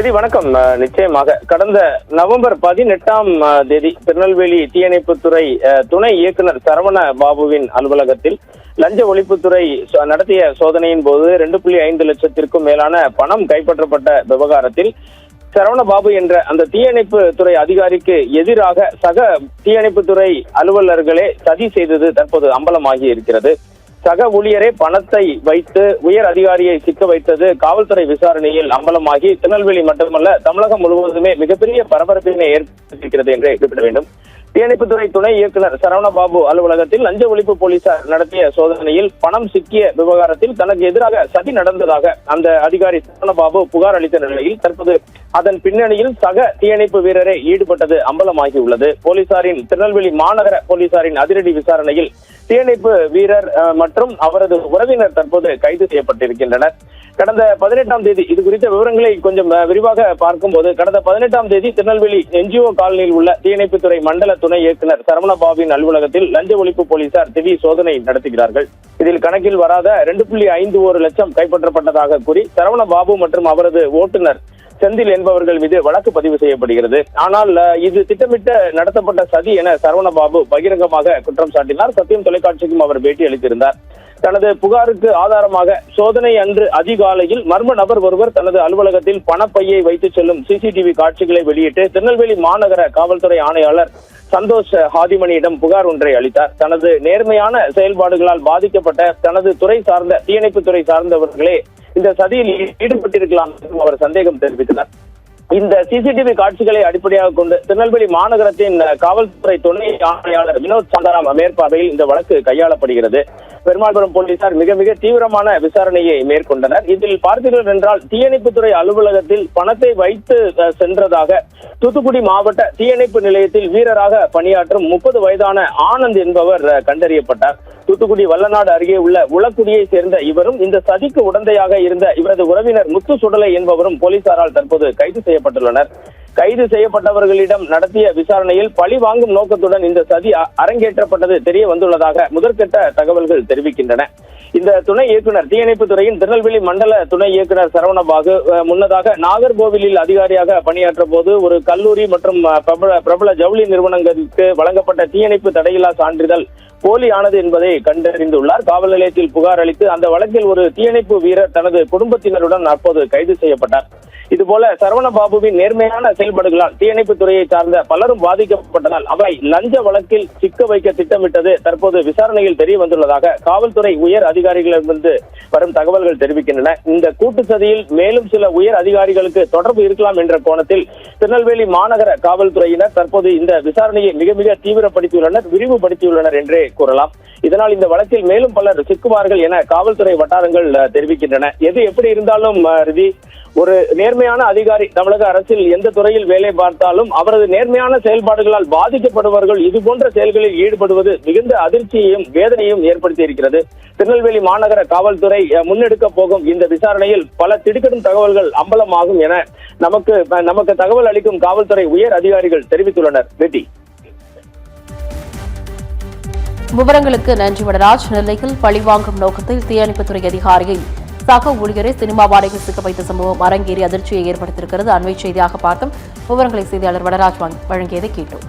வணக்கம். நிச்சயமாக கடந்த நவம்பர் 18ஆம் தேதி திருநெல்வேலி தீயணைப்புத்துறை துணை இயக்குனர் சரவண பாபுவின் அலுவலகத்தில் லஞ்ச ஒழிப்புத்துறை நடத்திய சோதனையின் போது 2.5 லட்சத்திற்கும் மேலான பணம் கைப்பற்றப்பட்ட விவகாரத்தில் சரவணபாபு என்ற அந்த தீயணைப்பு துறை அதிகாரிக்கு எதிராக சக தீயணைப்புத்துறை அலுவலர்களே சதி செய்தது தற்போது அம்பலமாகி இருக்கிறது. சக ஊழியரே பணத்தை வைத்து உயர் அதிகாரியை சிக்க வைத்தது காவல்துறை விசாரணையில் அம்பலமாகி திருநெல்வேலி மட்டுமல்ல தமிழகம் முழுவதுமே மிகப்பெரிய பரபரப்பினை ஏற்படுத்தியிருக்கிறது என்றே குறிப்பிட வேண்டும். தீயணைப்புத்துறை துணை இயக்குனர் சரவணபாபு அலுவலகத்தில் லஞ்ச ஒழிப்பு போலீசார் நடத்திய சோதனையில் பணம் சிக்கிய விவகாரத்தில் தனக்கு எதிராக சதி நடந்ததாக அந்த அதிகாரி சரவணபாபு புகார் அளித்த நிலையில் தற்போது அதன் பின்னணியில் சக தீயணைப்பு வீரரே ஈடுபட்டது அம்பலமாகியுள்ளது. போலீசாரின் திருநெல்வேலி மாநகர போலீசாரின் அதிரடி விசாரணையில் தீயணைப்பு வீரர் மற்றும் அவரது உறவினர் தற்போது கைது செய்யப்பட்டிருக்கின்றனர். கடந்த 18ஆம் தேதி இது குறித்த விவரங்களை கொஞ்சம் விரிவாக பார்க்கும்போது கடந்த 18ஆம் தேதி திருநெல்வேலி என்ஜிஓ காலனியில் உள்ள தீயணைப்புத்துறை மண்டல துணை இயக்குனர் சரவணபாபுவின் அலுவலகத்தில் லஞ்ச ஒழிப்பு போலீசார் திடீர் சோதனை நடத்துகிறார்கள். இதில் கணக்கில் வராத 2.51 லட்சம் கைப்பற்றப்பட்டதாக கூறி சரவணபாபு மற்றும் அவரது ஓட்டுநர் செந்தில் என்பவர்கள் மீது வழக்கு பதிவு செய்யப்படுகிறது. ஆனால் இது திட்டமிட்ட நடத்தப்பட்ட சதி என சரவணபாபு பகிரங்கமாக குற்றம் சாட்டினார். சத்தியம் தொலைக்காட்சிக்கும் அவர் பேட்டி அளித்திருந்தார். தனது புகாருக்கு ஆதாரமாக சோதனை அன்று அதிகாலையில் மர்ம நபர் ஒருவர் தனது அலுவலகத்தில் பணப்பையை வைத்து செல்லும் சிசிடிவி காட்சிகளை வெளியிட்டு திருநெல்வேலி மாநகர காவல்துறை ஆணையாளர் சந்தோஷ் ஹாதிமணியிடம் புகார் ஒன்றை அளித்தார். தனது நேர்மையான செயல்பாடுகளால் பாதிக்கப்பட்ட தனது துறை சார்ந்த தீயணைப்பு துறை சார்ந்தவர்களே இந்த சதியில் ஈடுபட்டிருக்கலாம் என்றும் அவர் சந்தேகம் தெரிவித்தனர். இந்த சிசிடிவி காட்சிகளை அடிப்படையாக கொண்டு திருநெல்வேலி மாநகரத்தின் காவல்துறை துணை ஆணையாளர் வினோத் சாந்தாராம் மேற்பார்வையில் இந்த வழக்கு கையாளப்படுகிறது. பெருமாள்புரம் போலீசார் மிக தீவிரமான விசாரணையை மேற்கொண்டனர். இதில் பார்த்தீர்கள் என்றால் தீயணைப்புத்துறை அலுவலகத்தில் பணத்தை வைத்து சென்றதாக தூத்துக்குடி மாவட்ட தீயணைப்பு நிலையத்தில் வீரராக பணியாற்றும் 30 வயதான ஆனந்த் என்பவர் கண்டறியப்பட்டார். தூத்துக்குடி வல்லநாடு அருகே உள்ள உளக்குடியை சேர்ந்த இவரும் இந்த சதிக்கு உடந்தையாக இருந்த இவரது உறவினர் முத்து சுடலை என்பவரும் போலீசாரால் தற்போது கைது செய்யப்பட்டுள்ளனர். கைது செய்யப்பட்டவர்களிடம் நடத்திய விசாரணையில் பழி வாங்கும் நோக்கத்துடன் இந்த சதி அரங்கேற்றப்பட்டது தெரிய வந்துள்ளதாக முதற்கட்ட தகவல்கள் தெரிவிக்கின்றன. இந்த துணை இயக்குனர் தீயணைப்பு துறையின் திருநெல்வேலி மண்டல துணை இயக்குனர் சரவணபாபு முன்னதாக நாகர்கோவிலில் அதிகாரியாக பணியாற்ற போது ஒரு கல்லூரி மற்றும் பிரபல ஜவுளி நிறுவனங்களுக்கு வழங்கப்பட்ட தீயணைப்பு தடையில்லா சான்றிதழ் போலியானது என்பதை கண்டறிந்துள்ளார். காவல் நிலையத்தில் புகார் அளித்து அந்த வழக்கில் ஒரு தீயணைப்பு வீரர் தனது குடும்பத்தினருடன் அப்போது கைது செய்யப்பட்டார். இதுபோல சரவணபாபுவின் நேர்மையான செயல்பாடுகளால் தீயணைப்பு துறையை சார்ந்த பலரும் பாதிக்கப்பட்டதால் அவை லஞ்ச வழக்கில் சிக்க வைக்க திட்டமிட்டது தற்போது விசாரணையில் தெரிய வந்துள்ளதாக காவல்துறை உயர் அதிகாரிகளிடமிருந்து வரும் தகவல்கள் தெரிவிக்கின்றன. இந்த கூட்டு சதியில் மேலும் சில உயர் அதிகாரிகளுக்கு தொடர்பு இருக்கலாம் என்ற கோணத்தில் திருநெல்வேலி மாநகர காவல்துறையினர் தற்போது இந்த விசாரணையை மிக தீவிரப்படுத்தியுள்ளனர், விரிவுபடுத்தியுள்ளனர் என்றே கூறலாம். இதனால் இந்த வழக்கில் மேலும் பலர் சிக்குவார்கள் என காவல்துறை வட்டாரங்கள் தெரிவிக்கின்றன. எது எப்படி இருந்தாலும் ஒரு நேர்மையான அதிகாரி தமிழக அரசில் எந்த துறையில் வேலை பார்த்தாலும் அவரது நேர்மையான செயல்பாடுகளால் பாதிக்கப்படுபவர்கள் இது போன்ற செயல்களில் ஈடுபடுவது மிகுந்த அதிர்ச்சியையும் வேதனையும் ஏற்படுத்தி இருக்கிறது. திருநெல்வேலி மாநகர காவல்துறை முன்னெடுக்க போகும் இந்த விசாரணையில் பல திடுக்கிடும் தகவல்கள் அம்பலமாகும் என நமக்கு தகவல் அளிக்கும் காவல்துறை உயர் அதிகாரிகள் தெரிவித்துள்ளனர். பேட்டி விவரங்களுக்கு நன்றி வடராஜ். நெல்லையில் பழிவாங்கும் நோக்கத்தில் தீயணைப்புத்துறை அதிகாரியை சக ஊழியரை சினிமா வாடகை சிக்க வைத்த சம்பவம் அரங்கேறி அதிர்ச்சியை ஏற்படுத்தியிருக்கிறது. அண்மை செய்தியாக பார்த்தோம். விவரங்களை செய்தியாளர் வடராஜ் வழங்கியதை கேட்டோம்.